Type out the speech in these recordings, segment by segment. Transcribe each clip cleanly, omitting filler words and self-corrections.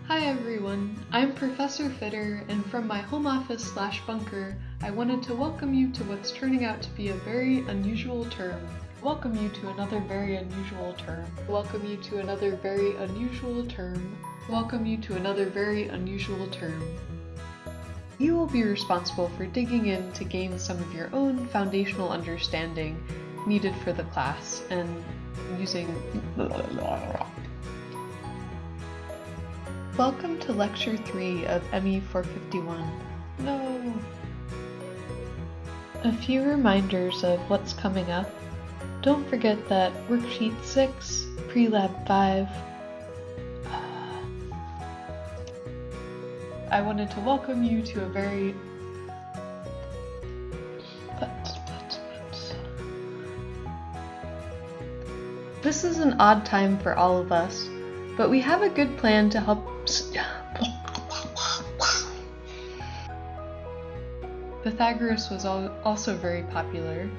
Hi everyone, I'm Professor Fitter, and from my home office / bunker, I wanted to welcome you to what's turning out to be a very unusual term. Welcome you to another very unusual term. Welcome you to another very unusual term. Welcome you to another very unusual term. You will be responsible for digging in to gain some of your own foundational understanding needed for the class, and using Welcome to Lecture 3 of ME 451. No! A few reminders of what's coming up. Don't forget that Worksheet 6, Pre-Lab 5. I wanted to welcome you to a very... This is an odd time for all of us, but we have a good plan to help. Pythagoras was also very popular.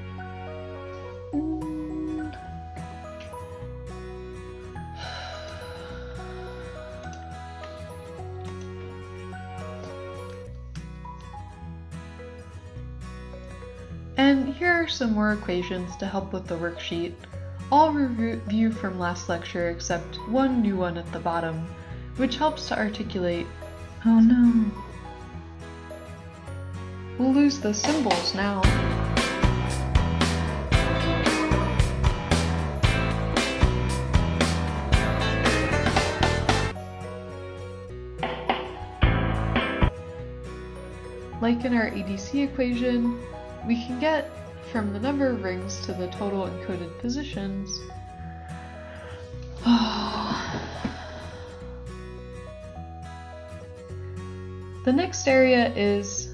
And here are some more equations to help with the worksheet. All review from last lecture except one new one at the bottom, which helps to articulate. Oh no. We'll lose the symbols now. Like in our ADC equation, we can get from the number of rings to the total encoded positions. The next area is